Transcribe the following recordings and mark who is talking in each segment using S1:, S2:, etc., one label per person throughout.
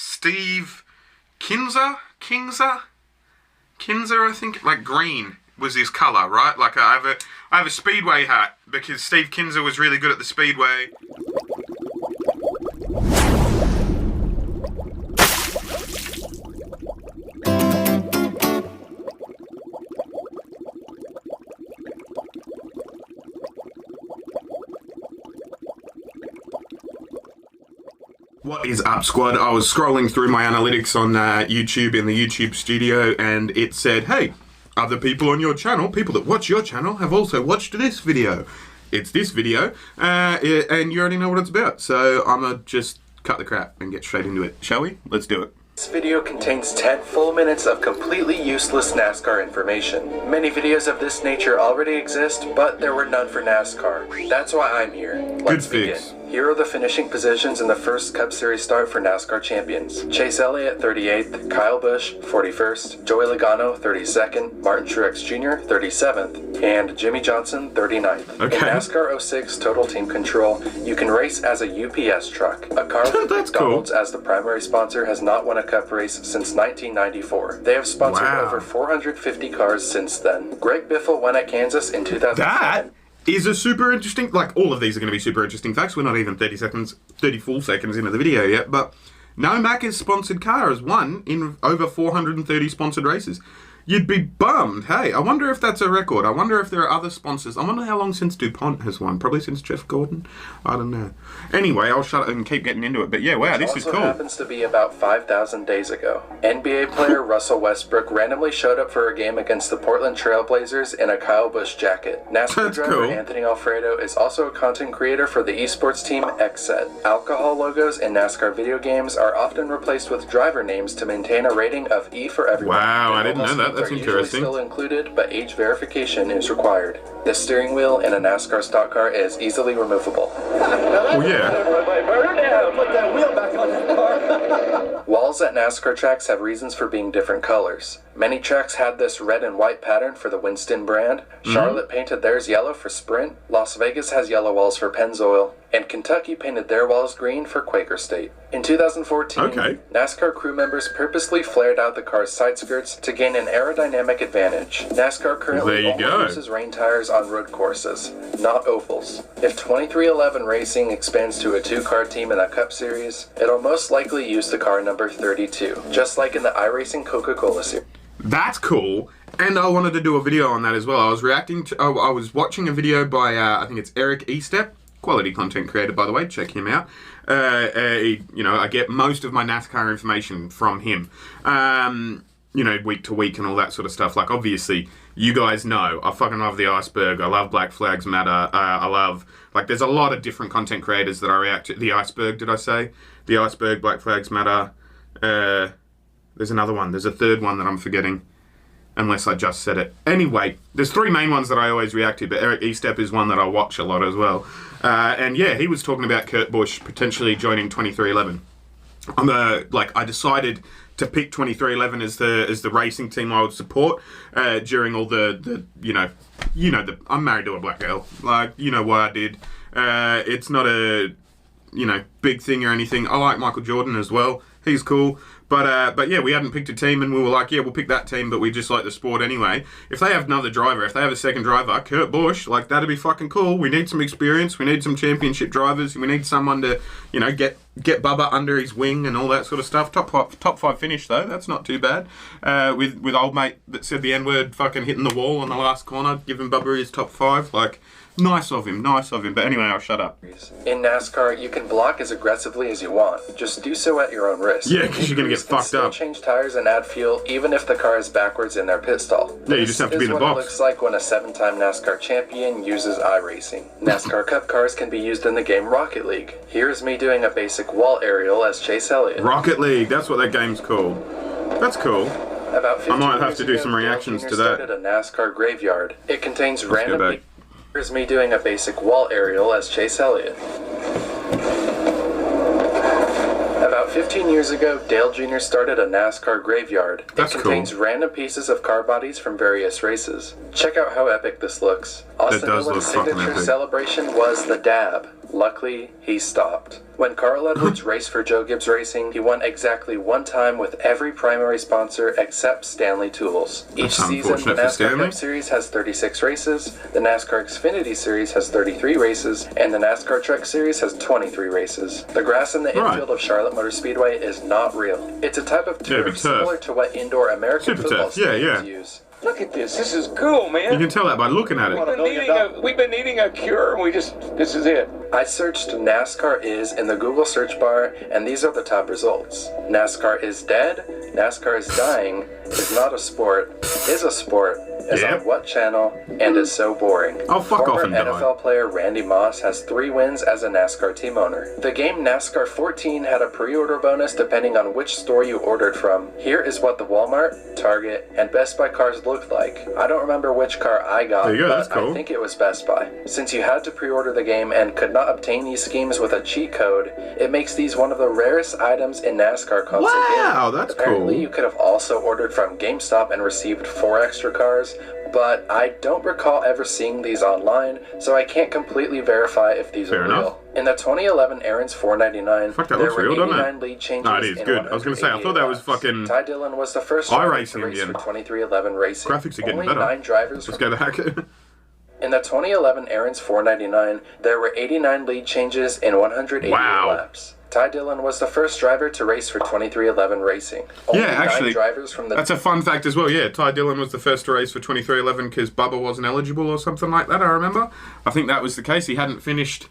S1: Steve Kinzer, I think, like green was his colour, right? Like I have a Speedway hat because Steve Kinzer was really good at the Speedway. What is up, squad? I was scrolling through my analytics on YouTube in the YouTube studio, and it said, hey, other people on your channel, people that watch your channel, have also watched this video. It's this video, and you already know what it's about. So I'm going to just cut the crap and get straight into it. Shall we? Let's do it.
S2: This video contains 10 full minutes of completely useless NASCAR information. Many videos of this nature already exist, but there were none for NASCAR. That's why I'm here. Let's begin. Here are the finishing positions in the first Cup Series start for NASCAR champions. Chase Elliott, 38th, Kyle Busch, 41st, Joey Logano, 32nd, Martin Truex Jr., 37th, and Jimmy Johnson, 39th. Okay. In NASCAR 06 Total Team Control, you can race as a UPS truck. A car with McDonald's as the primary sponsor has not won a Cup race since 1994. They have sponsored over 450 cars since then. Greg Biffle won at Kansas in 2007.
S1: Is a super interesting, like all of these are going to be super interesting facts. We're not even 30 full seconds into the video yet, but no Macca's sponsored car has won in over 430 sponsored races. You'd be bummed. Hey, I wonder if that's a record. I wonder if there are other sponsors. I wonder how long since DuPont has won. Probably since Jeff Gordon. I don't know. Anyway, I'll shut it and keep getting into it. But yeah, wow, this is cool.
S2: Also happens to be about 5,000 days ago. NBA player Russell Westbrook randomly showed up for a game against the Portland Trail Blazers in a Kyle Busch jacket. NASCAR driver Anthony Alfredo is also a content creator for the esports team XSET. Alcohol logos in NASCAR video games are often replaced with driver names to maintain a rating of E for everyone.
S1: Wow, I didn't know that. That's interesting.
S2: Still included, but age verification is required. The steering wheel in a NASCAR stock car is easily removable.
S1: Oh yeah.
S2: Put that wheel back on that car. Walls at NASCAR tracks have reasons for being different colors. Many tracks had this red and white pattern for the Winston brand. Charlotte painted theirs yellow for Sprint. Las Vegas has yellow walls for Pennzoil. And Kentucky painted their walls green for Quaker State. In 2014, NASCAR crew members purposely flared out the car's side skirts to gain an aerodynamic advantage. NASCAR currently only uses rain tires on road courses, not ovals. If 2311 Racing expands to a two-car team in a Cup Series, it'll most likely use the car number 32, just like in the iRacing Coca-Cola Series.
S1: That's cool. And I wanted to do a video on that as well. I was watching a video by, I think it's Eric Estep. Quality content creator, by the way. Check him out. I get most of my NASCAR information from him. Week to week and all that sort of stuff. Like, obviously, you guys know, I fucking love the Iceberg. I love Black Flags Matter. I love, there's a lot of different content creators that I react to. The Iceberg, did I say? The Iceberg, Black Flags Matter. There's another one. There's a third one that I'm forgetting. Unless I just said it. Anyway, there's three main ones that I always react to, but Eric Estep is one that I watch a lot as well. And yeah, he was talking about Kurt Busch potentially joining 2311. I decided to pick 2311 as the racing team I would support during all I'm married to a black girl. You know why I did. It's not a big thing or anything. I like Michael Jordan as well. He's cool. But yeah, we hadn't picked a team, and we were like, yeah, we'll pick that team, but we just like the sport anyway. If they have another driver, if they have a second driver, Kurt Busch, that'd be fucking cool. We need some experience. We need some championship drivers. We need someone to, get Bubba under his wing and all that sort of stuff. Top five finish though. That's not too bad. With old mate that said the N-word fucking hitting the wall on the last corner, giving Bubba his top five. Nice of him. But anyway, I'll shut up.
S2: In NASCAR, you can block as aggressively as you want. Just do so at your own risk.
S1: Yeah, because you're going to get fucked up.
S2: Change tires and add fuel, even if the car is backwards in their pit stall.
S1: Yeah, you just have to be in the box.
S2: This is what it looks like when a 7-time NASCAR champion uses iRacing. NASCAR Cup cars can be used in the game Rocket League. Here's me doing a basic wall aerial as Chase Elliott.
S1: Rocket League, that's what that game's called. That's cool.
S2: About
S1: I might have to do some reactions to that.
S2: Started a NASCAR graveyard. It contains random... Here's me doing a basic wall aerial as Chase Elliott. About 15 years ago, Dale Jr. started a NASCAR graveyard. It contains random pieces of car bodies from various races. Check out how epic this looks. Austin Dillon's signature celebration was the dab. Luckily, he stopped. When Carl Edwards raced for Joe Gibbs Racing, he won exactly one time with every primary sponsor except Stanley Tools. Each season, the NASCAR Cup Series has 36 races, the NASCAR Xfinity Series has 33 races, and the NASCAR Truck Series has 23 races. The grass in the infield of Charlotte Motor Speedway is not real. It's a type of turf similar to what indoor American football stadiums use.
S3: Look at this. This is cool, man.
S1: You can tell that by looking at
S3: it. We've been needing a cure, and this is it.
S2: I searched NASCAR is in the Google search bar, and these are the top results. NASCAR is dead, NASCAR is dying, is not a sport, is a sport, is on what channel, and is so boring.
S1: Oh, fuck off and die.
S2: Former NFL player Randy Moss has 3 wins as a NASCAR team owner. The game NASCAR 14 had a pre-order bonus depending on which store you ordered from. Here is what the Walmart, Target, and Best Buy cars looked like. I don't remember which car I got, but I think it was Best Buy. Since you had to pre-order the game and could not obtain these schemes with a cheat code, it makes these one of the rarest items in NASCAR console games.
S1: Wow, that's cool.
S2: Apparently, you could have also ordered from GameStop and received 4 extra cars, but I don't recall ever seeing these online, so I can't completely verify if these are real. In the 2011 Aaron's 499, there were 89 lead changes.
S1: No, it is good. I was going to say, I thought that was fucking...
S2: Ty Dillon was the first driver to race for 2311 Racing.
S1: Graphics are getting
S2: Only
S1: better.
S2: 9 drivers.
S1: Let's go back.
S2: In the 2011 Aaron's 499, there were 89 lead changes in 188 laps. Ty Dillon was the first driver to race for 2311 Racing. Only 9 drivers from the...
S1: That's a fun fact as well, yeah. Ty Dillon was the first to race for 2311 because Bubba wasn't eligible or something like that, I remember. I think that was the case. He hadn't finished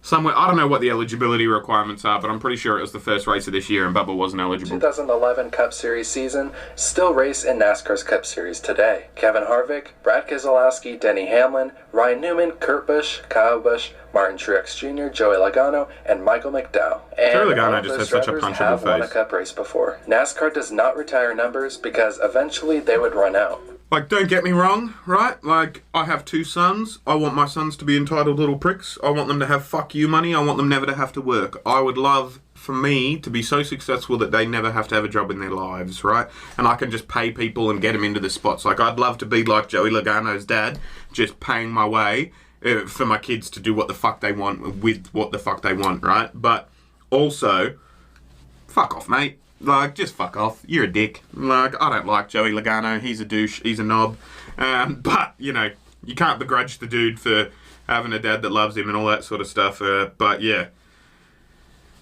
S1: somewhere. I don't know what the eligibility requirements are, but I'm pretty sure it was the first race of this year and Bubba wasn't eligible.
S2: 2011 Cup Series season still race in NASCAR's Cup Series today. Kevin Harvick, Brad Keselowski, Denny Hamlin, Ryan Newman, Kurt Busch, Kyle Busch, Martin Truex Jr., Joey Logano, and Michael McDowell. And
S1: Joey Logano just has such a punchable
S2: have won a
S1: face.
S2: Cup race before. NASCAR does not retire numbers because eventually they would run out.
S1: Like, don't get me wrong, right? Like, I have 2 sons. I want my sons to be entitled little pricks. I want them to have fuck you money. I want them never to have to work. I would love for me to be so successful that they never have to have a job in their lives, right? And I can just pay people and get them into the spots. Like, I'd love to be like Joey Logano's dad, just paying my way for my kids to do what the fuck they want with what the fuck they want, right? But also, fuck off, mate. Like, just fuck off. You're a dick. Like, I don't like Joey Logano. He's a douche. He's a knob. But, you know, you can't begrudge the dude for having a dad that loves him and all that sort of stuff. But, yeah.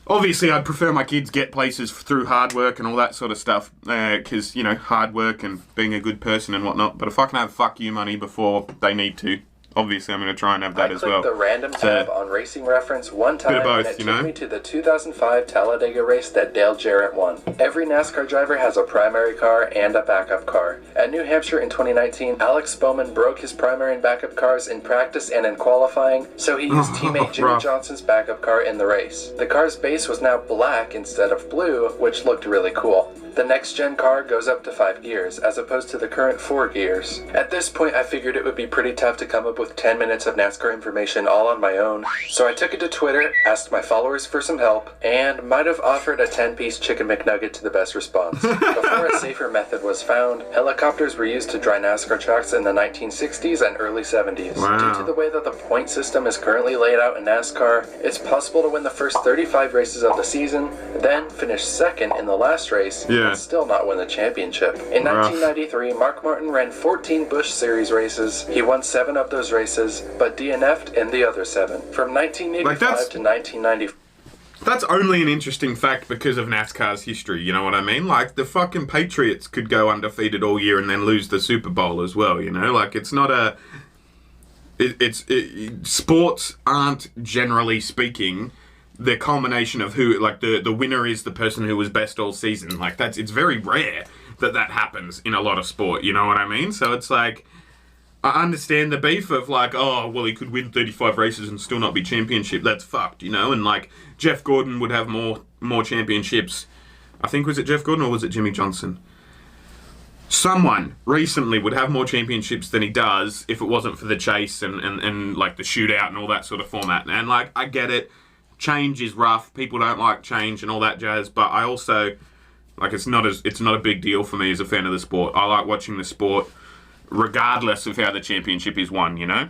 S1: Obviously, I'd prefer my kids get places through hard work and all that sort of stuff. Because, you know, hard work and being a good person and whatnot. But if I can have fuck you money before they need to, obviously I'm going to try and have that as well.
S2: I clicked the random tab on Racing Reference one time and it took me to the 2005 Talladega race that Dale Jarrett won. Every NASCAR driver has a primary car and a backup car. At New Hampshire in 2019, Alex Bowman broke his primary and backup cars in practice and in qualifying, so he used teammate Jimmy Johnson's backup car in the race. The car's base was now black instead of blue, which looked really cool. The next-gen car goes up to 5 gears, as opposed to the current 4 gears. At this point, I figured it would be pretty tough to come up with 10 minutes of NASCAR information all on my own, so I took it to Twitter, asked my followers for some help, and might have offered a 10-piece chicken McNugget to the best response. Before a safer method was found, helicopters were used to dry NASCAR tracks in the 1960s and early 70s. Due to the way that the point system is currently laid out in NASCAR, it's possible to win the first 35 races of the season, then finish second in the last race, and still not win the championship. In 1993, Mark Martin ran 14 Busch Series races. He won 7 of those races, but DNF'd in the other 7. From 1985 to 1994.
S1: That's only an interesting fact because of NASCAR's history, you know what I mean? Like, the fucking Patriots could go undefeated all year and then lose the Super Bowl as well, you know? Like, it's not a... sports aren't, generally speaking, the culmination of who, like, the winner is the person who was best all season. Like, it's very rare that happens in a lot of sport, you know what I mean? So it's like, I understand the beef of like, oh, well, he could win 35 races and still not be championship. That's fucked, you know? And like, Jeff Gordon would have more championships. I think, was it Jeff Gordon or was it Jimmy Johnson? Someone recently would have more championships than he does if it wasn't for the chase and like the shootout and all that sort of format. And like, I get it. Change is rough. People don't like change and all that jazz. But I also, like, it's not a big deal for me as a fan of the sport. I like watching the sport regardless of how the championship is won, you know?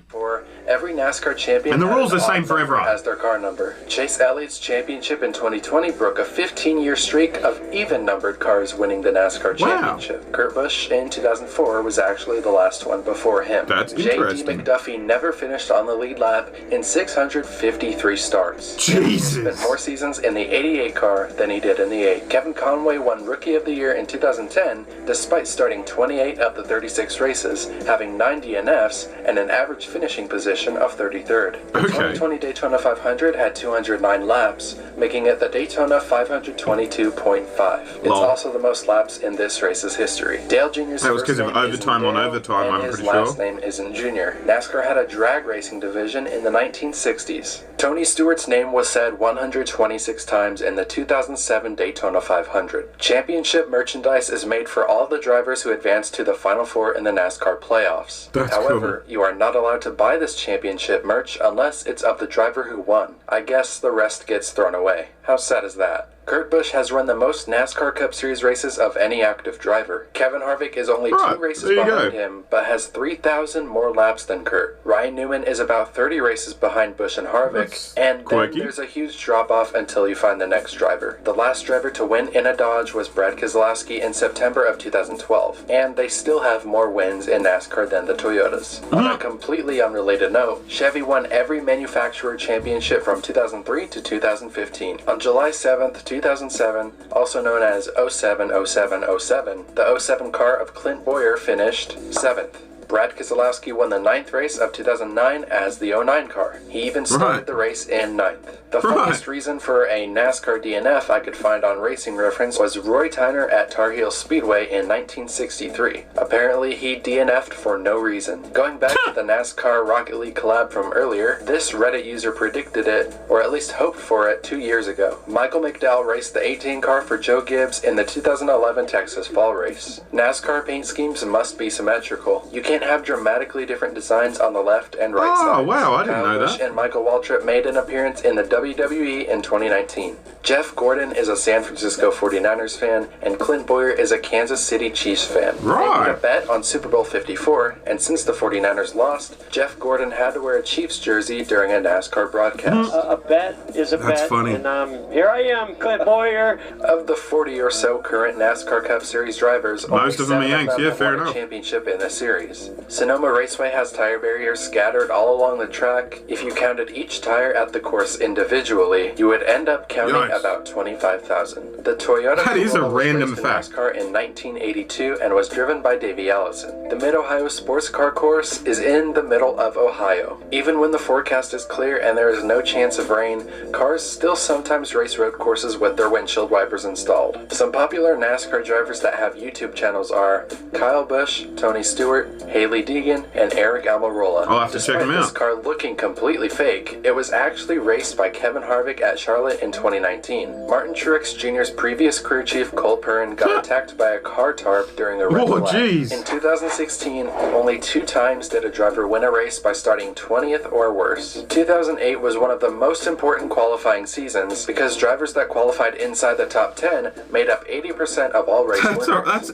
S2: Every NASCAR champion
S1: And the
S2: had
S1: rule's
S2: an
S1: the same
S2: odd
S1: for
S2: number
S1: everyone.
S2: as their car number. Chase Elliott's championship in 2020 broke a 15-year streak of even-numbered cars winning the NASCAR championship. Kurt Busch in 2004 was actually the last one before him.
S1: That's
S2: J.D.
S1: interesting.
S2: McDuffie never finished on the lead lap in 653 starts.
S1: Jesus.
S2: He spent more seasons in the 88 car than he did in the 8. Kevin Conway won Rookie of the Year in 2010, despite starting 28 of the 36 races, having 9 DNFs, and an average finishing position of 33rd. The 2020 Daytona 500 had 209 laps, making it the Daytona 522.5. It's also the most laps in this race's history. Dale Jr.'s
S1: That was
S2: first
S1: because of
S2: name
S1: overtime
S2: isn't
S1: on
S2: Dale,
S1: overtime,
S2: and
S1: I'm
S2: his
S1: pretty sure.
S2: last name isn't Jr. NASCAR had a drag racing division in the 1960s. Tony Stewart's name was said 126 times in the 2007 Daytona 500. Championship merchandise is made for all the drivers who advance to the Final Four in the NASCAR playoffs. However, you are not allowed to buy this championship merch unless it's of the driver who won. I guess the rest gets thrown away. How sad is that? Kurt Busch has run the most NASCAR Cup Series races of any active driver. Kevin Harvick is only 2 races behind him, but has 3,000 more laps than Kurt. Ryan Newman is about 30 races behind Busch and Harvick, and then there's a huge drop-off until you find the next driver. The last driver to win in a Dodge was Brad Keselowski in September of 2012, and they still have more wins in NASCAR than the Toyotas. On a completely unrelated note, Chevy won every manufacturer championship from 2003 to 2015. On July 7th, 2007, also known as 07-07-07, the 07 car of Clint Bowyer finished 7th. Brad Keselowski won the 9th race of 2009 as the 09 car. He even started the race in 9th. The funniest reason for a NASCAR DNF I could find on Racing Reference was Roy Tyner at Tar Heel Speedway in 1963. Apparently he DNF'd for no reason. Going back to the NASCAR Rocket League collab from earlier, this Reddit user predicted it, or at least hoped for it, 2 years ago. Michael McDowell raced the 18 car for Joe Gibbs in the 2011 Texas Fall Race. NASCAR paint schemes must be symmetrical. You can't have dramatically different designs on the left and right sides.
S1: Oh, wow, I didn't know
S2: Busch
S1: that.
S2: and Michael Waltrip made an appearance in the WWE in 2019. Jeff Gordon is a San Francisco 49ers fan, and Clint Bowyer is a Kansas City Chiefs fan. They made a bet on Super Bowl 54, and since the 49ers lost, Jeff Gordon had to wear a Chiefs jersey during a NASCAR broadcast.
S4: A bet is a bet.
S1: That's funny.
S4: And here I am, Clint Bowyer.
S2: Of the 40 or so current NASCAR Cup Series drivers,
S1: most of them are Yanks, yeah, fair
S2: won a
S1: enough.
S2: championship in the series. Sonoma Raceway has tire barriers scattered all along the track. If you counted each tire at the course individually, you would end up counting about 25,000. The Toyota
S1: That is a
S2: Corolla was
S1: random
S2: raced in
S1: fact.
S2: NASCAR in 1982 and was driven by Davey Allison. The Mid-Ohio Sports Car Course is in the middle of Ohio. Even when the forecast is clear and there is no chance of rain, cars still sometimes race road courses with their windshield wipers installed. Some popular NASCAR drivers that have YouTube channels are Kyle Busch, Tony Stewart, Haley Deegan, and Eric Almirola.
S1: I'll have to check them
S2: Despite this
S1: out.
S2: car looking completely fake, it was actually raced by Kevin Harvick at Charlotte in 2019. Martin Truex Jr.'s previous crew chief Cole Purren got attacked by a car tarp during a red flag. In 2016, only 2 times did a driver win a race by starting 20th or worse. 2008 was one of the most important qualifying seasons because drivers that qualified inside the top 10 made up 80% of all race winners.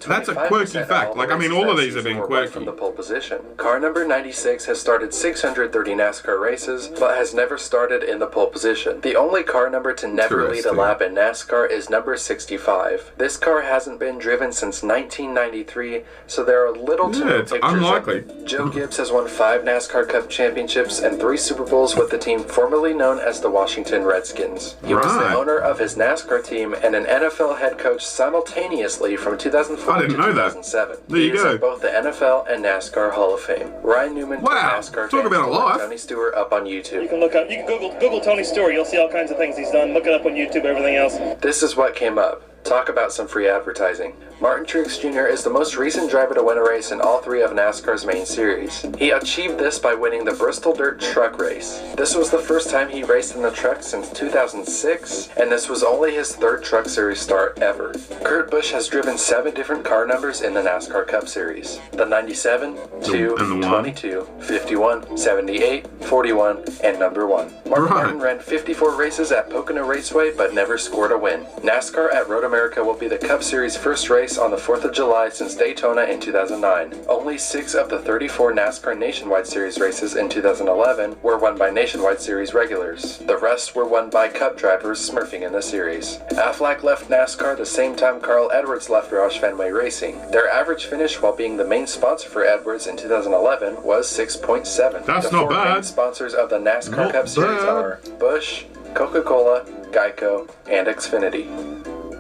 S1: That's a quirky fact. Like, I mean, all of these have been quirky.
S2: From the pole position. Car number 96 has started 630 NASCAR races, but has never started in the pole position. The only car number to never lead a lap in NASCAR is number 65. This car hasn't been driven since 1993, so there are little to no pictures
S1: unlikely.
S2: of it. Joe Gibbs has won 5 NASCAR Cup championships and 3 Super Bowls with the team formerly known as the Washington Redskins. He was the owner of his NASCAR team and an NFL head coach simultaneously from 2004 to 2007.
S1: There you go.
S2: In both the NFL and NASCAR Hall of Fame. Ryan Newman put NASCAR
S1: Talk about a life.
S2: Tony Stewart up on YouTube.
S5: You can look up. You can Google Tony Stewart. You'll see all kinds of things he's done. Look it up on YouTube. Everything else.
S2: This is what came up. Talk about some free advertising. Martin Truex Jr. is the most recent driver to win a race in all 3 of NASCAR's main series. He achieved this by winning the Bristol Dirt Truck Race. This was the first time he raced in the truck since 2006, and this was only his 3rd Truck Series start ever. Kurt Busch has driven 7 different car numbers in the NASCAR Cup Series. The 97, 2, 22, 51, 78, 41, and number 1. Mark Martin ran 54 races at Pocono Raceway but never scored a win. NASCAR at Road America will be the Cup Series' first race on the 4th of July since Daytona in 2009. Only 6 of the 34 NASCAR Nationwide Series races in 2011 were won by Nationwide Series regulars. The rest were won by Cup drivers smurfing in the series. Aflac left NASCAR the same time Carl Edwards left Roush Fenway Racing. Their average finish while being the main sponsor for Edwards in 2011 was 6.7.
S1: That's
S2: the
S1: not
S2: 4 main
S1: bad.
S2: sponsors of the NASCAR
S1: Not
S2: Cup Series
S1: bad.
S2: are Busch, Coca-Cola, Geico, and Xfinity.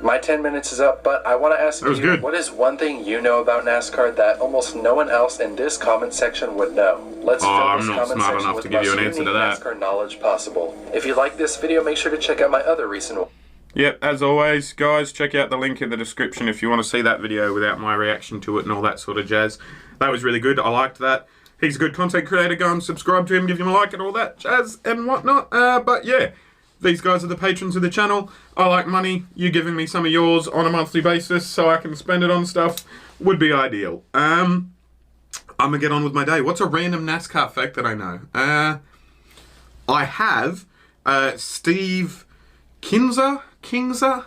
S2: My 10 minutes is up, but I want to ask
S1: That was
S2: you,
S1: good.
S2: what is one thing you know about NASCAR that almost no one else in this comment section would know? Let's fill
S1: I'm
S2: this
S1: not
S2: comment
S1: smart
S2: section
S1: enough
S2: with
S1: to give you
S2: most
S1: an answer to
S2: unique
S1: that.
S2: NASCAR knowledge possible. If you like this video, make sure to check out my other recent one.
S1: Yep, as always, guys, check out the link in the description if you want to see that video without my reaction to it and all that sort of jazz. That was really good. I liked that. He's a good content creator. Go and subscribe to him, give him a like and all that jazz and whatnot. But yeah, these guys are the patrons of the channel. I like money. You giving me some of yours on a monthly basis so I can spend it on stuff would be ideal. I'm going to get on with my day. What's a random NASCAR fact that I know? I have Steve Kinzer, I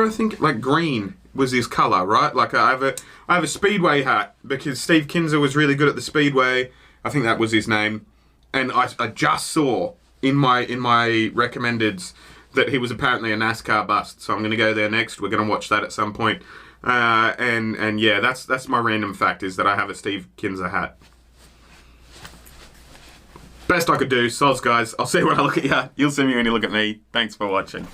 S1: think, like green was his color, right? Like I have a Speedway hat because Steve Kinzer was really good at the Speedway. I think that was his name. And I just saw in my recommendeds that he was apparently a NASCAR bust. So I'm going to go there next. We're going to watch that at some point. And yeah, that's my random fact is that I have a Steve Kinzer hat. Best I could do. Soz, guys. I'll see when I look at you. You'll see me when you look at me. Thanks for watching.